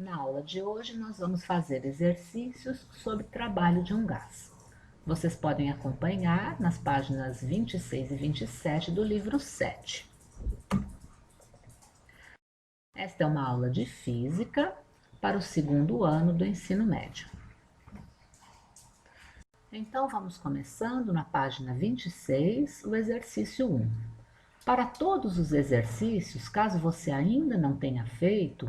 Na aula de hoje, nós vamos fazer exercícios sobre trabalho de um gás. Vocês podem acompanhar nas páginas 26 e 27 do livro 7. Esta é uma aula de física para o segundo ano do ensino médio. Então, vamos começando na página 26, o exercício 1. Para todos os exercícios, caso você ainda não tenha feito,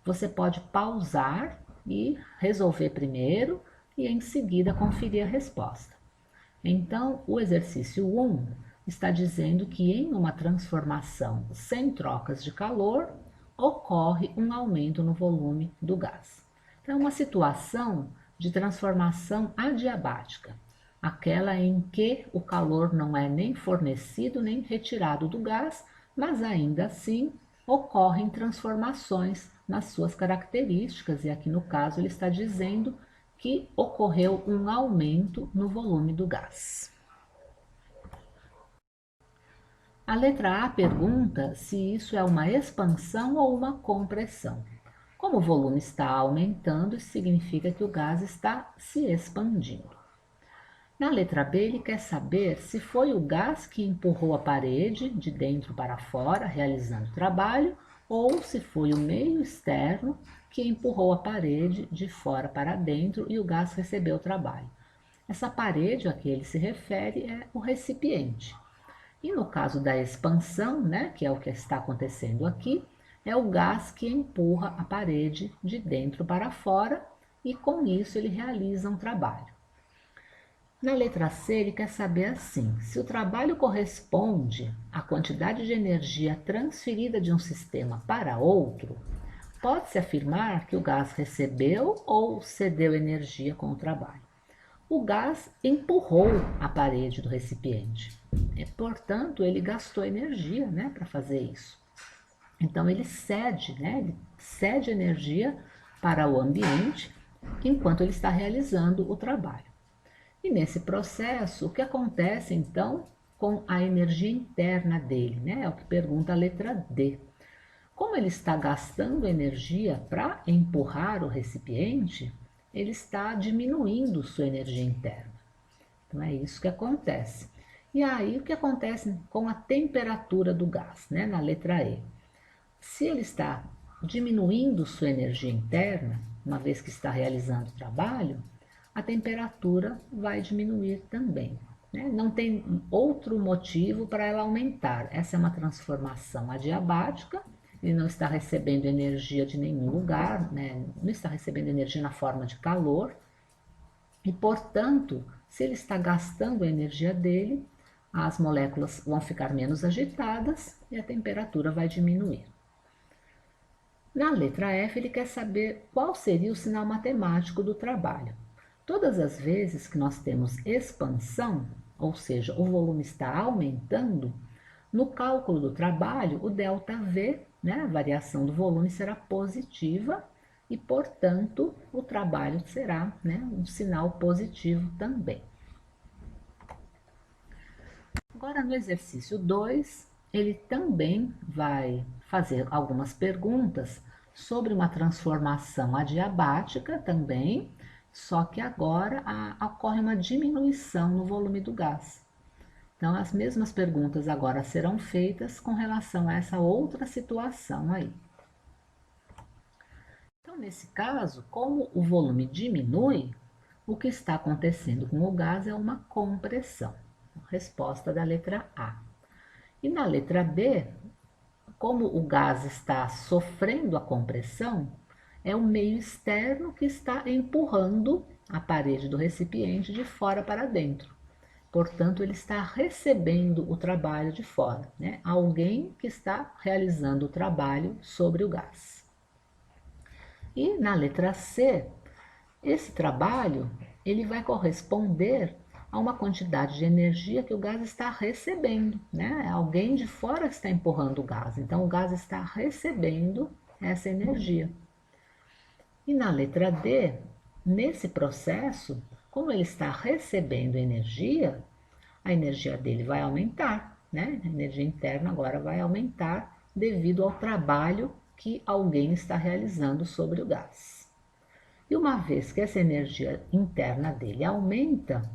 você pode pausar e resolver primeiro e em seguida conferir a resposta. Então, o exercício 1 está dizendo que em uma transformação sem trocas de calor, ocorre um aumento no volume do gás. Então, é uma situação de transformação adiabática, aquela em que o calor não é nem fornecido nem retirado do gás, mas ainda assim ocorrem transformações nas suas características, e aqui no caso ele está dizendo que ocorreu um aumento no volume do gás. A letra A pergunta se isso é uma expansão ou uma compressão. Como o volume está aumentando, isso significa que o gás está se expandindo. Na letra B, ele quer saber se foi o gás que empurrou a parede de dentro para fora, realizando o trabalho, ou se foi o meio externo que empurrou a parede de fora para dentro e o gás recebeu o trabalho. Essa parede a que ele se refere é o recipiente. E no caso da expansão, né, que é o que está acontecendo aqui, é o gás que empurra a parede de dentro para fora e com isso ele realiza um trabalho. Na letra C, ele quer saber assim: se o trabalho corresponde à quantidade de energia transferida de um sistema para outro, pode-se afirmar que o gás recebeu ou cedeu energia com o trabalho. O gás empurrou a parede do recipiente, portanto, ele gastou energia, né, para fazer isso. Então, ele cede energia para o ambiente enquanto ele está realizando o trabalho. E nesse processo, o que acontece então com a energia interna dele, né? É o que pergunta a letra D. Como ele está gastando energia para empurrar o recipiente, ele está diminuindo sua energia interna. Então é isso que acontece. E aí o que acontece com a temperatura do gás, né? Na letra E. Se ele está diminuindo sua energia interna, uma vez que está realizando o trabalho, a temperatura vai diminuir também, né? Não tem outro motivo para ela aumentar. Essa é uma transformação adiabática, ele não está recebendo energia de nenhum lugar, né? Não está recebendo energia na forma de calor, e portanto, se ele está gastando a energia dele, as moléculas vão ficar menos agitadas e a temperatura vai diminuir. Na letra F, ele quer saber qual seria o sinal matemático do trabalho. Todas as vezes que nós temos expansão, ou seja, o volume está aumentando, no cálculo do trabalho, o ΔV, né, a variação do volume, será positiva e, portanto, o trabalho será, né, um sinal positivo também. Agora, no exercício 2, ele também vai fazer algumas perguntas sobre uma transformação adiabática também, só que agora ocorre uma diminuição no volume do gás. Então, as mesmas perguntas agora serão feitas com relação a essa outra situação aí. Então, nesse caso, como o volume diminui, o que está acontecendo com o gás é uma compressão. Resposta da letra A. E na letra B, como o gás está sofrendo a compressão, é o meio externo que está empurrando a parede do recipiente de fora para dentro. Portanto, ele está recebendo o trabalho de fora, né? Alguém que está realizando o trabalho sobre o gás. E na letra C, esse trabalho ele vai corresponder a uma quantidade de energia que o gás está recebendo, né? Alguém de fora está empurrando o gás, então o gás está recebendo essa energia. E na letra D, nesse processo, como ele está recebendo energia, a energia dele vai aumentar, né? A energia interna agora vai aumentar devido ao trabalho que alguém está realizando sobre o gás. E uma vez que essa energia interna dele aumenta,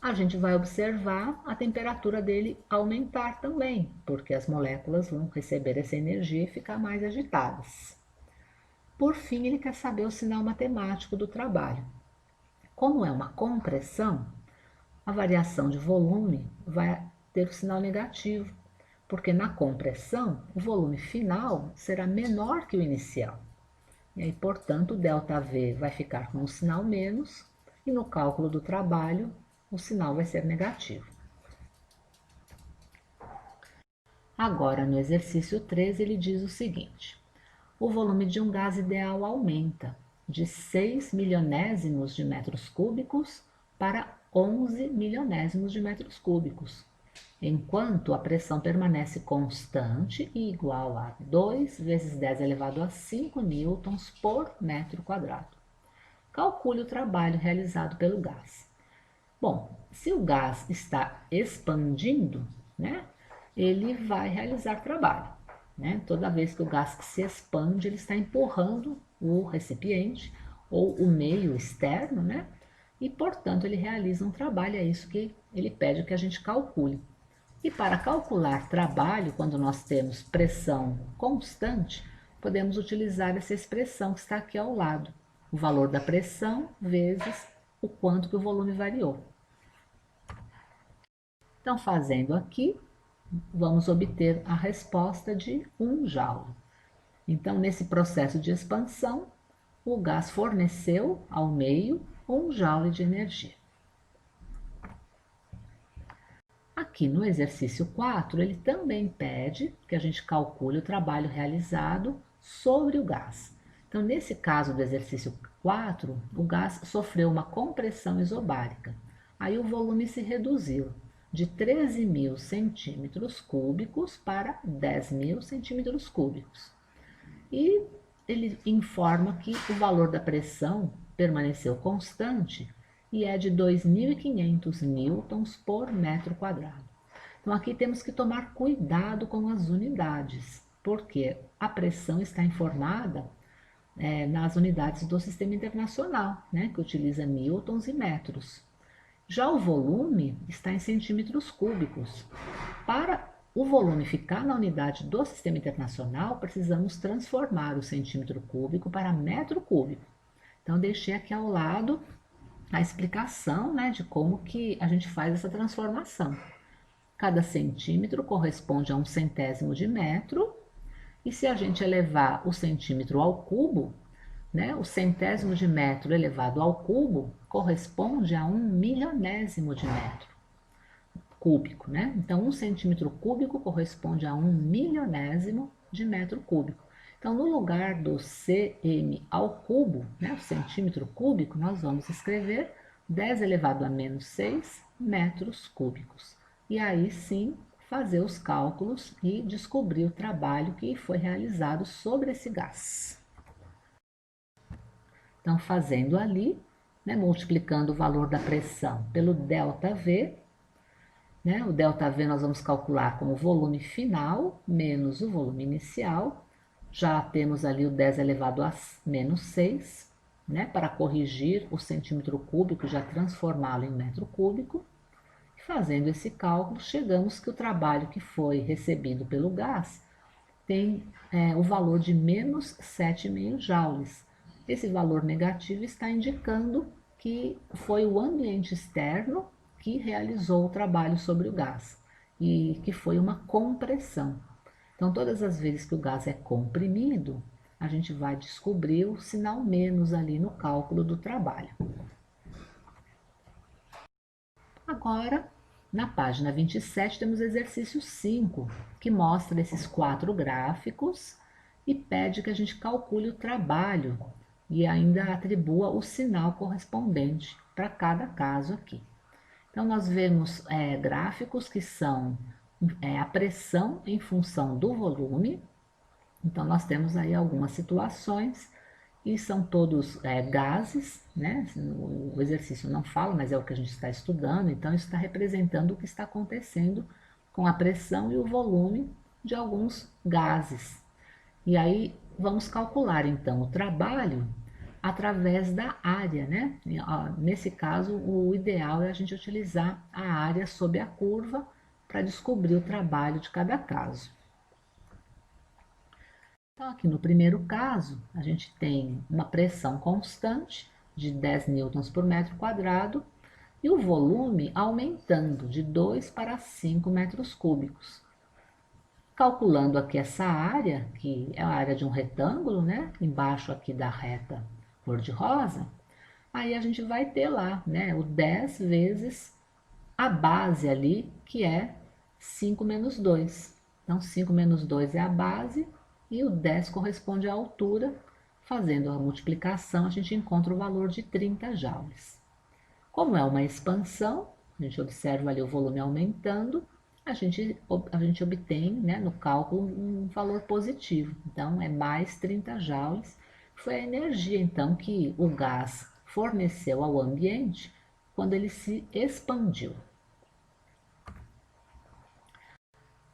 a gente vai observar a temperatura dele aumentar também, porque as moléculas vão receber essa energia e ficar mais agitadas. Por fim, ele quer saber o sinal matemático do trabalho. Como é uma compressão, a variação de volume vai ter o sinal negativo, porque na compressão o volume final será menor que o inicial. E aí, portanto, o ΔV vai ficar com o sinal menos e no cálculo do trabalho o sinal vai ser negativo. Agora, no exercício 13, ele diz o seguinte: o volume de um gás ideal aumenta de 6 milionésimos de metros cúbicos para 11 milionésimos de metros cúbicos, enquanto a pressão permanece constante e igual a 2 vezes 10 elevado a 5 newtons por metro quadrado. Calcule o trabalho realizado pelo gás. Bom, se o gás está expandindo, né, ele vai realizar trabalho. Né? Toda vez que o gás se expande, ele está empurrando o recipiente ou o meio externo, né? E, portanto, ele realiza um trabalho, é isso que ele pede que a gente calcule. E para calcular trabalho, quando nós temos pressão constante, podemos utilizar essa expressão que está aqui ao lado. O valor da pressão vezes o quanto que o volume variou. Então, fazendo aqui, vamos obter a resposta de 1 joule. Então, nesse processo de expansão, o gás forneceu ao meio 1 joule de energia. Aqui no exercício 4, ele também pede que a gente calcule o trabalho realizado sobre o gás. Então, nesse caso do exercício 4, o gás sofreu uma compressão isobárica. Aí o volume se reduziu de 13.000 centímetros cúbicos para 10.000 centímetros cúbicos. E ele informa que o valor da pressão permaneceu constante e é de 2.500 newtons por metro quadrado. Então aqui temos que tomar cuidado com as unidades, porque a pressão está informada nas unidades do Sistema Internacional, né, que utiliza newtons e metros. Já o volume está em centímetros cúbicos. Para o volume ficar na unidade do Sistema Internacional, precisamos transformar o centímetro cúbico para metro cúbico. Então, deixei aqui ao lado a explicação, né, de como que a gente faz essa transformação. Cada centímetro corresponde a 1/100º de metro, e se a gente elevar o centímetro ao cubo, né, o 100º de metro elevado ao cubo corresponde a 1 milionésimo de metro cúbico, né? Então, 1 centímetro cúbico corresponde a 1 milionésimo de metro cúbico. Então, no lugar do cm ao cubo, né, o centímetro cúbico, nós vamos escrever 10 elevado a menos 6 metros cúbicos. E aí sim, fazer os cálculos e descobrir o trabalho que foi realizado sobre esse gás. Então, fazendo ali, né, multiplicando o valor da pressão pelo ΔV, né, o ΔV nós vamos calcular como volume final menos o volume inicial. Já temos ali o 10 elevado a menos 6, né, para corrigir o centímetro cúbico, já transformá-lo em metro cúbico. E fazendo esse cálculo, chegamos que o trabalho que foi recebido pelo gás tem o valor de menos 7,5 joules. Esse valor negativo está indicando que foi o ambiente externo que realizou o trabalho sobre o gás e que foi uma compressão. Então, todas as vezes que o gás é comprimido, a gente vai descobrir o sinal menos ali no cálculo do trabalho. Agora, na página 27, temos o exercício 5, que mostra esses 4 gráficos e pede que a gente calcule o trabalho e ainda atribua o sinal correspondente para cada caso aqui. Então, nós vemos gráficos que são a pressão em função do volume. Então, nós temos aí algumas situações e são todos gases, né? O exercício não fala, mas é o que a gente está estudando, então isso está representando o que está acontecendo com a pressão e o volume de alguns gases. E aí vamos calcular então o trabalho através da área, né? Nesse caso, o ideal é a gente utilizar a área sob a curva para descobrir o trabalho de cada caso. Então, aqui no primeiro caso, a gente tem uma pressão constante de 10 newtons por metro quadrado e o volume aumentando de 2 para 5 metros cúbicos. Calculando aqui essa área, que é a área de um retângulo, né? Embaixo aqui da reta cor-de-rosa, aí a gente vai ter lá, né? O 10 vezes a base ali, que é 5 menos 2. Então, 5 menos 2 é a base e o 10 corresponde à altura. Fazendo a multiplicação, a gente encontra o valor de 30 joules. Como é uma expansão, a gente observa ali o volume aumentando, a gente obtém, né, no cálculo um valor positivo. Então, é mais 30 joules. Foi a energia, então, que o gás forneceu ao ambiente quando ele se expandiu.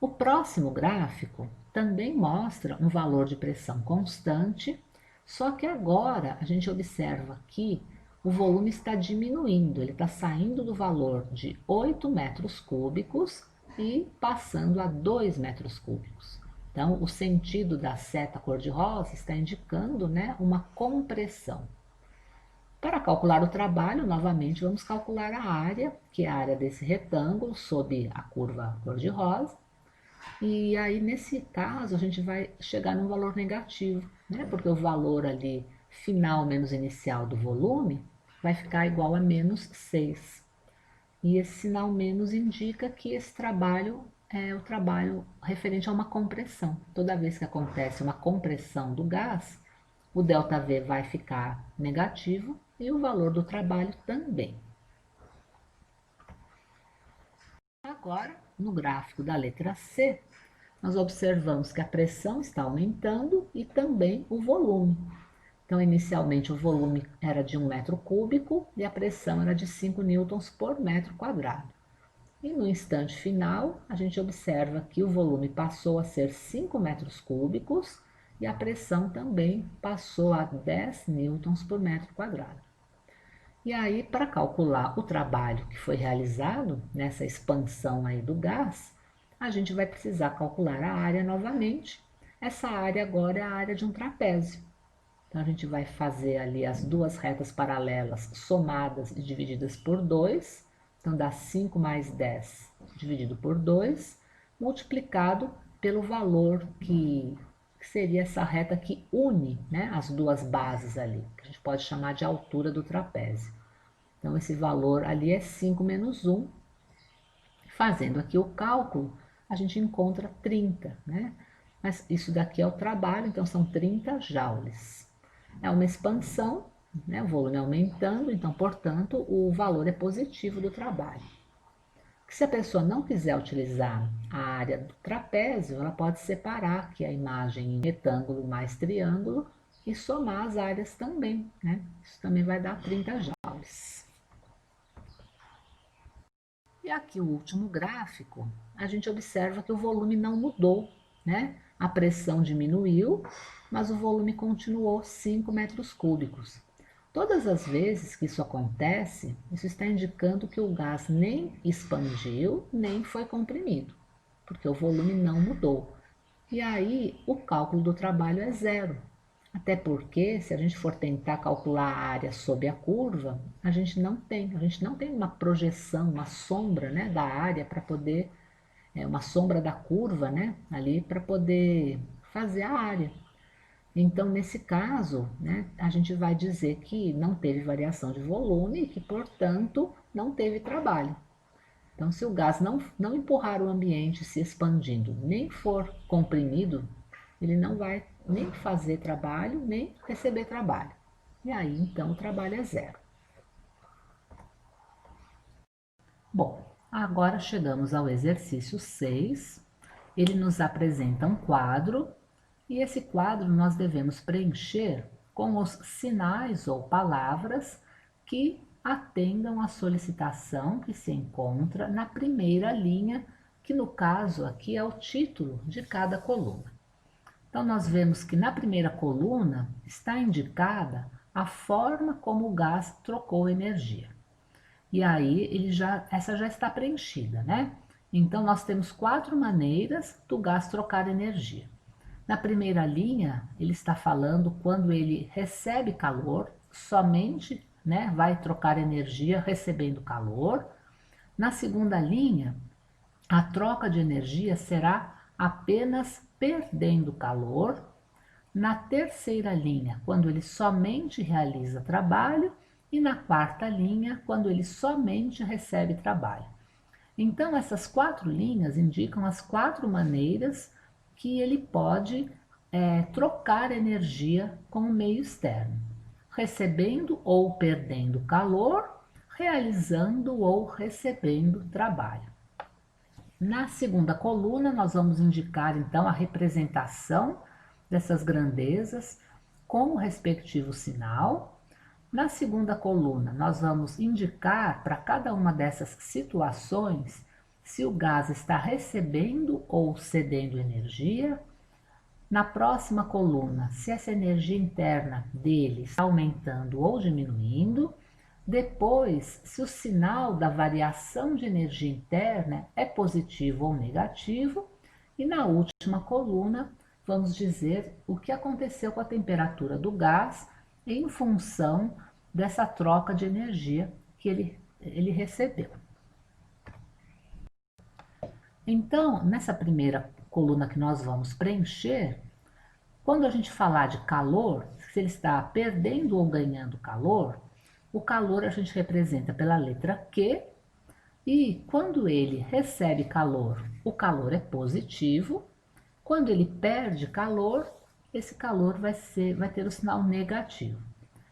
O próximo gráfico também mostra um valor de pressão constante, só que agora a gente observa que o volume está diminuindo, ele está saindo do valor de 8 metros cúbicos e passando a 2 metros cúbicos. Então, o sentido da seta cor-de-rosa está indicando, né, uma compressão. Para calcular o trabalho, novamente vamos calcular a área, que é a área desse retângulo, sob a curva cor-de-rosa. E aí, nesse caso, a gente vai chegar num valor negativo, né? Porque o valor ali final menos inicial do volume vai ficar igual a menos 6. E esse sinal menos indica que esse trabalho é o trabalho referente a uma compressão. Toda vez que acontece uma compressão do gás, o ΔV vai ficar negativo e o valor do trabalho também. Agora, no gráfico da letra C, nós observamos que a pressão está aumentando e também o volume. Então, inicialmente o volume era de 1 metro cúbico e a pressão era de 5 newtons por metro quadrado. E no instante final, a gente observa que o volume passou a ser 5 metros cúbicos e a pressão também passou a 10 newtons por metro quadrado. E aí, para calcular o trabalho que foi realizado nessa expansão aí do gás, a gente vai precisar calcular a área novamente. Essa área agora é a área de um trapézio. Então, a gente vai fazer ali as duas retas paralelas somadas e divididas por 2. Então, dá 5 mais 10 dividido por 2, multiplicado pelo valor que seria essa reta que une, né, as duas bases ali, que a gente pode chamar de altura do trapézio. Então, esse valor ali é 5 menos 1. Fazendo aqui o cálculo, a gente encontra 30, né? Mas isso daqui é o trabalho, então são 30 joules. É uma expansão, né? O volume aumentando, então, portanto, o valor é positivo do trabalho. Se a pessoa não quiser utilizar a área do trapézio, ela pode separar aqui a imagem em retângulo mais triângulo e somar as áreas também, né? Isso também vai dar 30 joules. E aqui o último gráfico, a gente observa que o volume não mudou, né? A pressão diminuiu, mas o volume continuou 5 metros cúbicos. Todas as vezes que isso acontece, isso está indicando que o gás nem expandiu, nem foi comprimido, porque o volume não mudou. E aí o cálculo do trabalho é zero. Até porque, se a gente for tentar calcular a área sob a curva, a gente não tem uma projeção, uma sombra, né, da área para poder, uma sombra da curva, né, ali para poder fazer a área. Então, nesse caso, né, a gente vai dizer que não teve variação de volume e que, portanto, não teve trabalho. Então, se o gás não empurrar o ambiente se expandindo, nem for comprimido, ele não vai nem fazer trabalho, nem receber trabalho. E aí, então, o trabalho é zero. Bom, agora chegamos ao exercício 6. Ele nos apresenta um quadro e esse quadro nós devemos preencher com os sinais ou palavras que atendam à solicitação que se encontra na primeira linha, que no caso aqui é o título de cada coluna. Então, nós vemos que na primeira coluna está indicada a forma como o gás trocou energia. E aí, essa já está preenchida, né? Então, nós temos 4 maneiras do gás trocar energia. Na primeira linha, ele está falando quando ele recebe calor, somente, né, vai trocar energia recebendo calor. Na segunda linha, a troca de energia será apenas perdendo calor. Na terceira linha, quando ele somente realiza trabalho. E na quarta linha, quando ele somente recebe trabalho. Então, essas 4 linhas indicam as 4 maneiras que ele pode trocar energia com o meio externo: recebendo ou perdendo calor, realizando ou recebendo trabalho. Na segunda coluna, nós vamos indicar então a representação dessas grandezas com o respectivo sinal. Na segunda coluna, nós vamos indicar para cada uma dessas situações se o gás está recebendo ou cedendo energia. Na próxima coluna, se essa energia interna dele está aumentando ou diminuindo. Depois, se o sinal da variação de energia interna é positivo ou negativo. E na última coluna, vamos dizer o que aconteceu com a temperatura do gás em função dessa troca de energia que ele recebeu. Então, nessa primeira coluna que nós vamos preencher, quando a gente falar de calor, se ele está perdendo ou ganhando calor, o calor a gente representa pela letra Q, e quando ele recebe calor, o calor é positivo. Quando ele perde calor, esse calor vai ter o sinal negativo.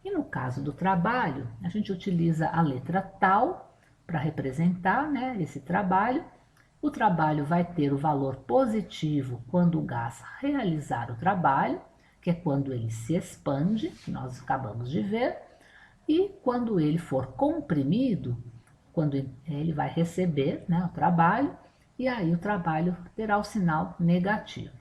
E no caso do trabalho, a gente utiliza a letra tal para representar, né, esse trabalho. O trabalho vai ter o valor positivo quando o gás realizar o trabalho, que é quando ele se expande, que nós acabamos de ver. E quando ele for comprimido, quando ele vai receber, né, o trabalho, e aí o trabalho terá o sinal negativo.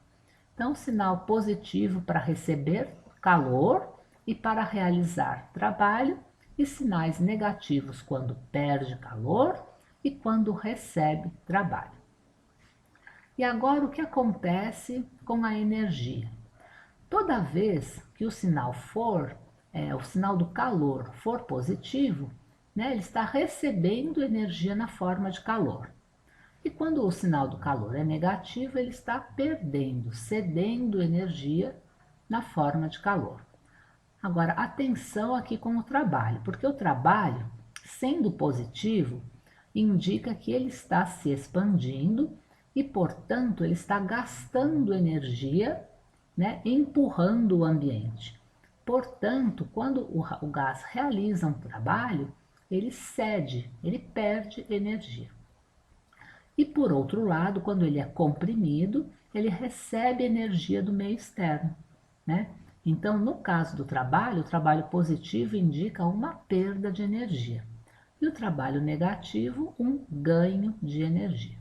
Então, sinal positivo para receber calor e para realizar trabalho, e sinais negativos quando perde calor e quando recebe trabalho. E agora o que acontece com a energia? Toda vez que o sinal o sinal do calor for positivo, né, ele está recebendo energia na forma de calor. E quando o sinal do calor é negativo, ele está perdendo, cedendo energia na forma de calor. Agora, atenção aqui com o trabalho, porque o trabalho, sendo positivo, indica que ele está se expandindo e, portanto, ele está gastando energia, né, empurrando o ambiente. Portanto, quando o gás realiza um trabalho, ele cede, ele perde energia. E por outro lado, quando ele é comprimido, ele recebe energia do meio externo, né? Então, no caso do trabalho, o trabalho positivo indica uma perda de energia e o trabalho negativo, um ganho de energia.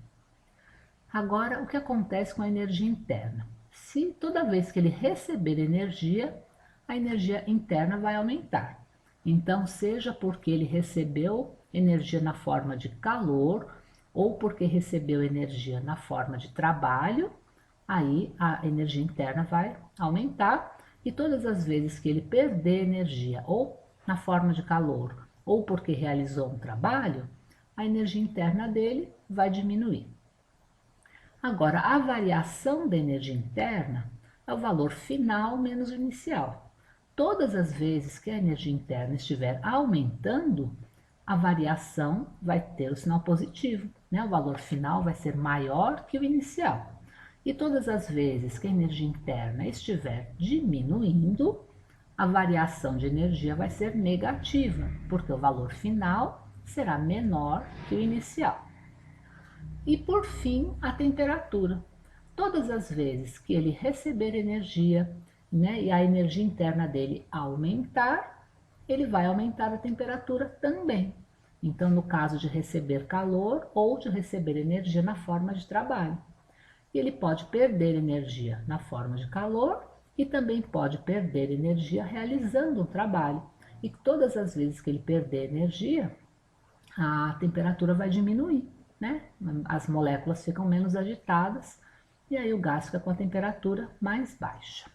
Agora, o que acontece com a energia interna? Se toda vez que ele receber energia, a energia interna vai aumentar. Então, seja porque ele recebeu energia na forma de calor ou porque recebeu energia na forma de trabalho, aí a energia interna vai aumentar. E todas as vezes que ele perder energia ou na forma de calor ou porque realizou um trabalho, a energia interna dele vai diminuir. Agora, a variação da energia interna é o valor final menos o inicial. Todas as vezes que a energia interna estiver aumentando, a variação vai ter o sinal positivo, né? O valor final vai ser maior que o inicial. E todas as vezes que a energia interna estiver diminuindo, a variação de energia vai ser negativa, porque o valor final será menor que o inicial. E por fim, a temperatura. Todas as vezes que ele receber energia, né, e a energia interna dele aumentar, ele vai aumentar a temperatura também. Então, no caso de receber calor ou de receber energia na forma de trabalho. E ele pode perder energia na forma de calor e também pode perder energia realizando um trabalho. E todas as vezes que ele perder energia, a temperatura vai diminuir, né? As moléculas ficam menos agitadas e aí o gás fica com a temperatura mais baixa.